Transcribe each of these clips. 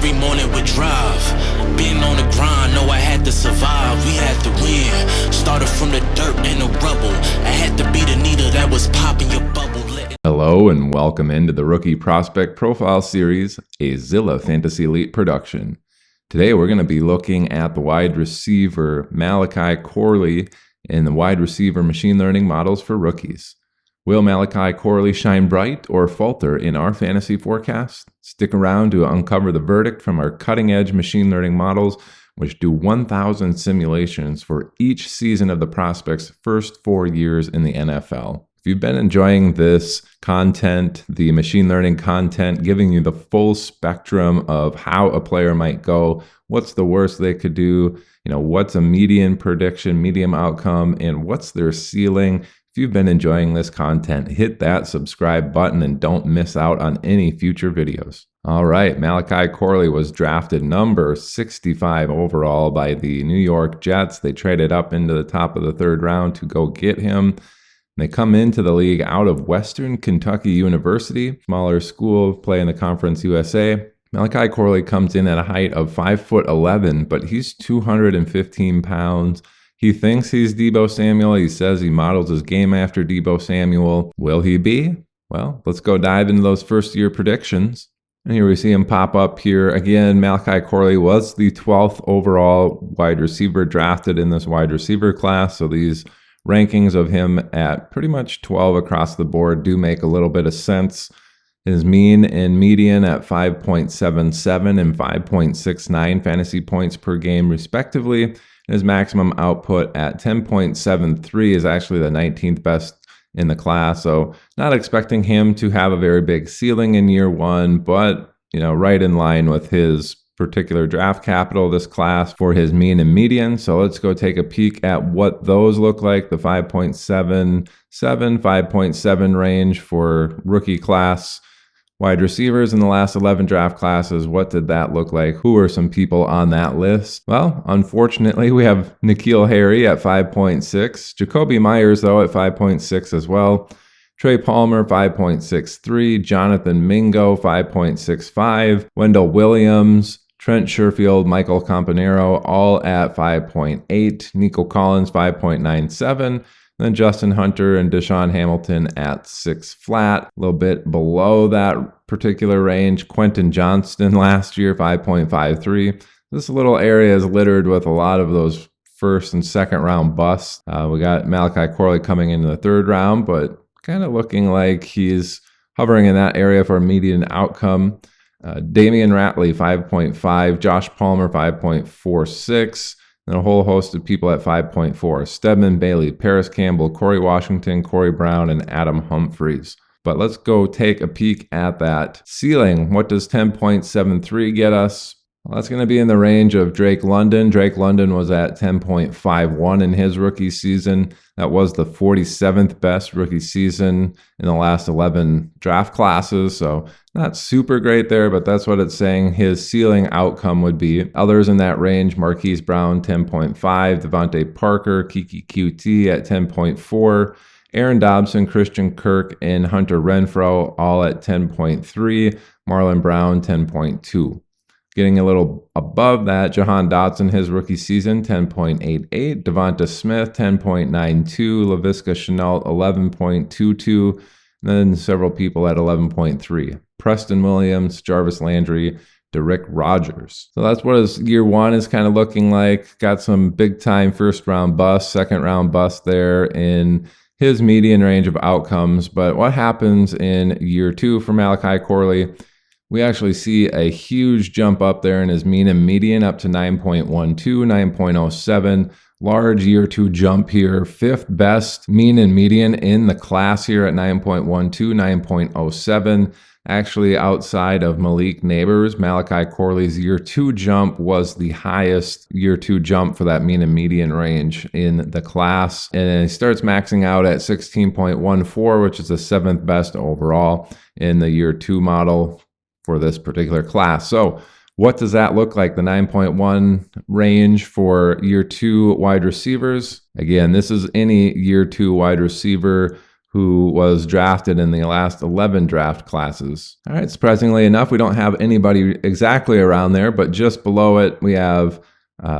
every morning with drive. Being on the grind, know I had to survive. We had to win. Started from the dirt and the rubble. I had to be the needle that was popping your bubble. Hello and welcome into the Rookie Prospect Profile Series, a Zilla Fantasy Elite production. Today we're going to be looking at the wide receiver Malachi Corley and the wide receiver machine learning models for rookies. Will Malachi Corley shine bright or falter in our fantasy forecast? Stick around to uncover the verdict from our cutting-edge machine learning models, which do 1,000 simulations for each season of the prospect's first 4 years in the NFL. If you've been enjoying this content, the machine learning content, giving you the full spectrum of how a player might go, what's the worst they could do, what's a median prediction, medium outcome, and what's their ceiling. If you've been enjoying this content, hit that subscribe button and don't miss out on any future videos. All right, Malachi Corley was drafted number 65 overall by the New York Jets. They traded up into the top of the third round to go get him. They come into the league out of Western Kentucky University, smaller school, play in the Conference USA. Malachi Corley comes in at a height of 5'11", but he's 215 pounds. He thinks he's Deebo Samuel. He says he models his game after Deebo Samuel. Will he be? Well, let's go dive into those first year predictions. And here we see him pop up here. Again, Malachi Corley was the 12th overall wide receiver drafted in this wide receiver class. So these rankings of him at pretty much 12 across the board do make a little bit of sense. His mean and median at 5.77 and 5.69 fantasy points per game respectively. His maximum output at 10.73 is actually the 19th best in the class. So not expecting him to have a very big ceiling in year one, but right in line with his particular draft capital this class for his mean and median. So let's go take a peek at what those look like. The 5.77, 5.7 range for rookie class wide receivers in the last 11 draft classes. What did that look like? Who are some people on that list? Well, unfortunately, we have N'Keal Harry at 5.6. Jacoby Myers, though, at 5.6 as well. Trey Palmer, 5.63. Jonathan Mingo, 5.65. Wendell Williams, Trent Sherfield, Michael Campanero, all at 5.8. Nico Collins, 5.97. Then Justin Hunter and Deshaun Hamilton at 6 flat. A little bit below that particular range. Quentin Johnston last year, 5.53. This little area is littered with a lot of those first and second round busts. We got Malachi Corley coming into the third round, but kind of looking like he's hovering in that area for a median outcome. Damian Ratley, 5.5. Josh Palmer, 5.46. And a whole host of people at 5.4. Stedman Bailey, Paris Campbell, Corey Washington, Corey Brown, and Adam Humphries. But let's go take a peek at that ceiling. What does 10.73 get us? Well, that's going to be in the range of Drake London. Drake London was at 10.51 in his rookie season. That was the 47th best rookie season in the last 11 draft classes. So not super great there, but that's what it's saying his ceiling outcome would be. Others in that range, Marquise Brown, 10.5. Devontae Parker, Kiki QT at 10.4. Aaron Dobson, Christian Kirk, and Hunter Renfrow all at 10.3. Marlon Brown, 10.2. Getting a little above that, Jahan Dotson, his rookie season, 10.88. Devonta Smith, 10.92. Laviska Shenault, 11.22. And then several people at 11.3. Preston Williams, Jarvis Landry, Derrick Rogers. So that's what his year one is kind of looking like. Got some big time first round bust, second round bust there in his median range of outcomes. But what happens in year two for Malachi Corley? We actually see a huge jump up there in his mean and median up to 9.12, 9.07. Large year two jump here. Fifth best mean and median in the class here at 9.12, 9.07. Actually, outside of Malik Neighbors, Malachi Corley's year two jump was the highest year two jump for that mean and median range in the class. And he starts maxing out at 16.14, which is the seventh best overall in the year two model for this particular class. So what does that look like? The 9.1 range for year two wide receivers. Again, this is any year two wide receiver who was drafted in the last 11 draft classes. All right, surprisingly enough, we don't have anybody exactly around there, but just below it, we have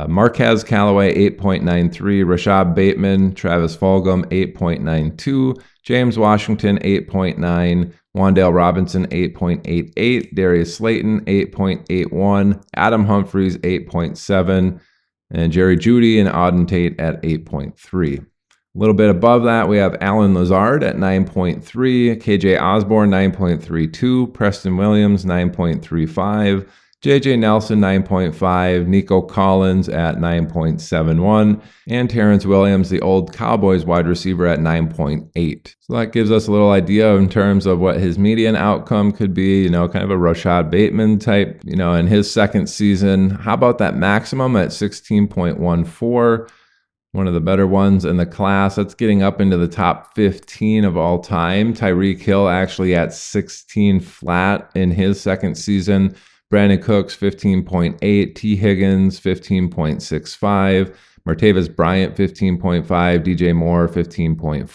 Marquez Callaway, 8.93, Rashad Bateman, Travis Fulgham, 8.92, James Washington, 8.9, Wan'Dale Robinson, 8.88, Darius Slayton, 8.81, Adam Humphries, 8.7, and Jerry Jeudy and Auden Tate at 8.3. A little bit above that, we have Alan Lazard at 9.3, KJ Osborne 9.32, Preston Williams 9.35, JJ Nelson 9.5, Nico Collins at 9.71, and Terrence Williams, the old Cowboys wide receiver, at 9.8. So that gives us a little idea in terms of what his median outcome could be, kind of a Rashad Bateman type, in his second season. How about that maximum at 16.14? One of the better ones in the class. That's getting up into the top 15 of all time. Tyreek Hill actually at 16 flat in his second season. Brandon Cooks 15.8. T. Higgins 15.65. Martavis Bryant 15.5. DJ Moore 15.4.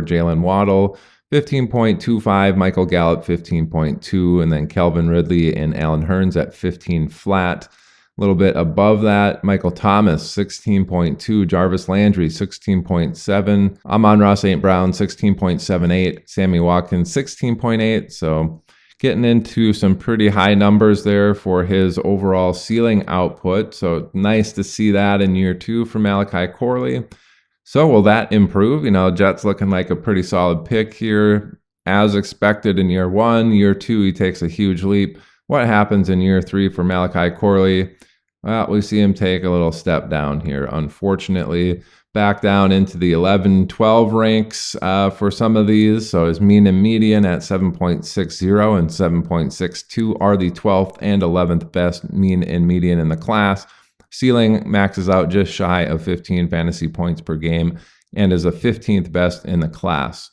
Jalen Waddle 15.25. Michael Gallup 15.2. And then Calvin Ridley and Allen Hurns at 15 flat. A little bit above that, Michael Thomas, 16.2, Jarvis Landry, 16.7, Amon-Ra St. Brown, 16.78, Sammy Watkins, 16.8. So getting into some pretty high numbers there for his overall ceiling output. So nice to see that in year 2 for Malachi Corley. So will that improve? Jets looking like a pretty solid pick here. As expected in year 1, year 2, he takes a huge leap. What happens in year 3 for Malachi Corley? Well, we see him take a little step down here, unfortunately. Back down into the 11-12 ranks for some of these. So his mean and median at 7.60 and 7.62 are the 12th and 11th best mean and median in the class. Ceiling maxes out just shy of 15 fantasy points per game and is the 15th best in the class.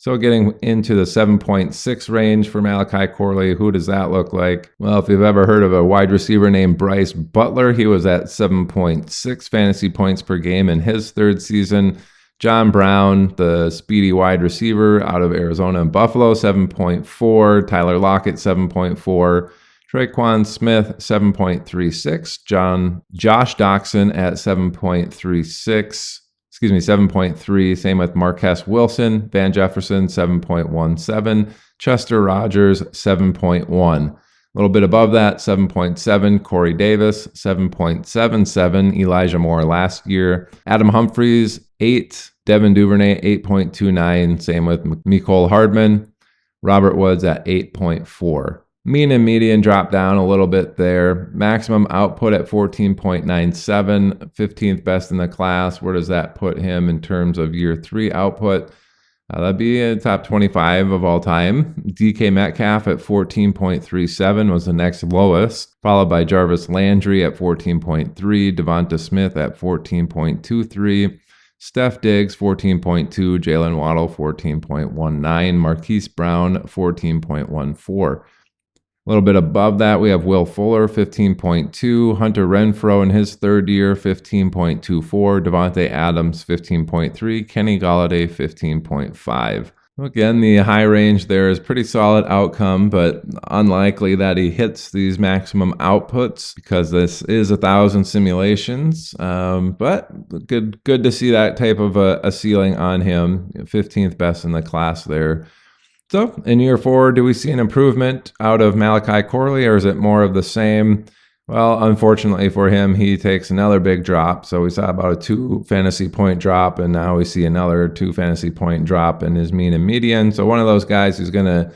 So getting into the 7.6 range for Malachi Corley, who does that look like? Well, if you've ever heard of a wide receiver named Bryce Butler, he was at 7.6 fantasy points per game in his third season. John Brown, the speedy wide receiver out of Arizona and Buffalo, 7.4. Tyler Lockett, 7.4. Traquan Smith, 7.36. Josh Doxson at 7.3. Same with Marquess Wilson. Van Jefferson, 7.17. Chester Rogers, 7.1. A little bit above that, 7.7. Corey Davis, 7.77. Elijah Moore last year. Adam Humphries, 8. Devin Duvernay, 8.29. Same with Mecole Hardman. Robert Woods at 8.4. Mean and median drop down a little bit there. Maximum output at 14.97, 15th best in the class. Where does that put him in terms of year 3 output? That'd be a top 25 of all time. DK Metcalf at 14.37 was the next lowest, followed by Jarvis Landry at 14.3, Devonta Smith at 14.23, Steph Diggs 14.2, Jalen Waddle 14.19, Marquise Brown 14.14. A little bit above that, we have Will Fuller, 15.2. Hunter Renfrow in his third year, 15.24. Devontae Adams, 15.3. Kenny Golladay, 15.5. Again, the high range there is pretty solid outcome, but unlikely that he hits these maximum outputs because this is 1,000 simulations. But good to see that type of a ceiling on him. 15th best in the class there. So in year 4, do we see an improvement out of Malachi Corley, or is it more of the same? Well, unfortunately for him, he takes another big drop. So we saw about a 2 fantasy point drop, and now we see another 2 fantasy point drop in his mean and median. So one of those guys who's going to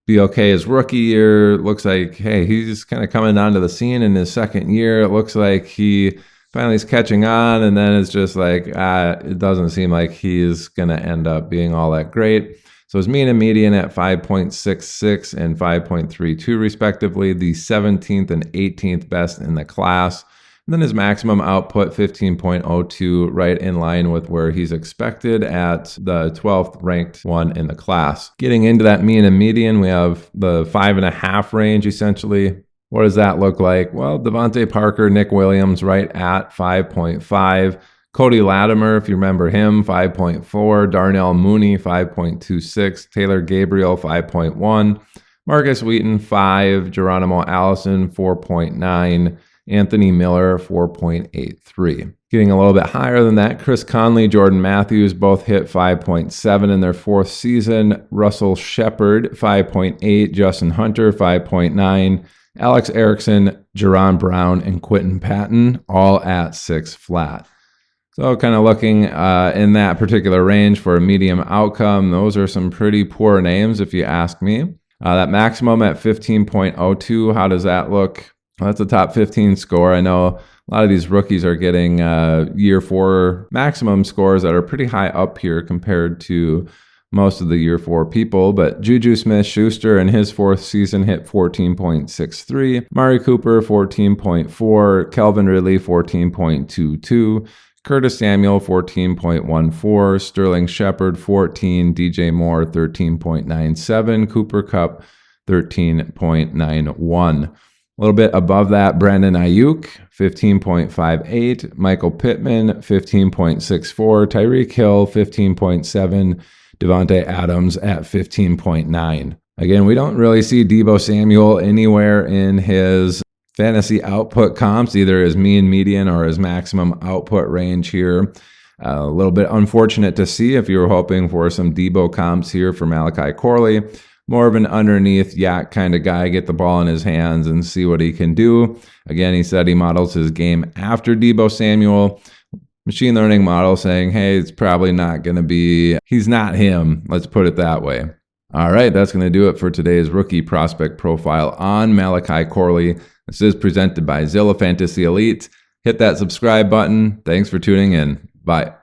be okay his rookie year. Looks like, hey, he's kind of coming onto the scene in his second year. It looks like he finally is catching on, and then it's just like, it doesn't seem like he's going to end up being all that great. So his mean and median at 5.66 and 5.32 respectively, the 17th and 18th best in the class. And then his maximum output, 15.02, right in line with where he's expected at the 12th ranked one in the class. Getting into that mean and median, we have the 5.5 range essentially. What does that look like? Well, Devontae Parker, Nick Williams right at 5.5. Cody Latimer, if you remember him, 5.4. Darnell Mooney, 5.26. Taylor Gabriel, 5.1. Marcus Wheaton, 5. Geronimo Allison, 4.9. Anthony Miller, 4.83. Getting a little bit higher than that, Chris Conley, Jordan Matthews both hit 5.7 in their fourth season. Russell Shepard, 5.8. Justin Hunter, 5.9. Alex Erickson, Jerron Brown, and Quentin Patton, all at 6 flat. So kind of looking in that particular range for a medium outcome, those are some pretty poor names if you ask me. That maximum at 15.02, how does that look? Well, that's a top 15 score. I know a lot of these rookies are getting year 4 maximum scores that are pretty high up here compared to most of the year 4 people, but Juju Smith-Schuster in his 4th season hit 14.63, Mari Cooper 14.4, Kelvin Ridley 14.22, Curtis Samuel 14.14, Sterling Shepard 14, DJ Moore 13.97, Cooper Kupp 13.91. A little bit above that, Brandon Ayuk, 15.58, Michael Pittman, 15.64, Tyreek Hill, 15.7, Devontae Adams at 15.9. Again, we don't really see Deebo Samuel anywhere in his fantasy output comps, either his mean, median, or his maximum output range here. A little bit unfortunate to see if you were hoping for some Deebo comps here for Malachi Corley. More of an underneath yak kind of guy, get the ball in his hands and see what he can do. Again, he said he models his game after Deebo Samuel. Machine learning model saying, hey, it's probably not going to be, he's not him. Let's put it that way. All right, that's going to do it for today's rookie prospect profile on Malachi Corley. This is presented by Zilla Fantasy Elite. Hit that subscribe button. Thanks for tuning in. Bye.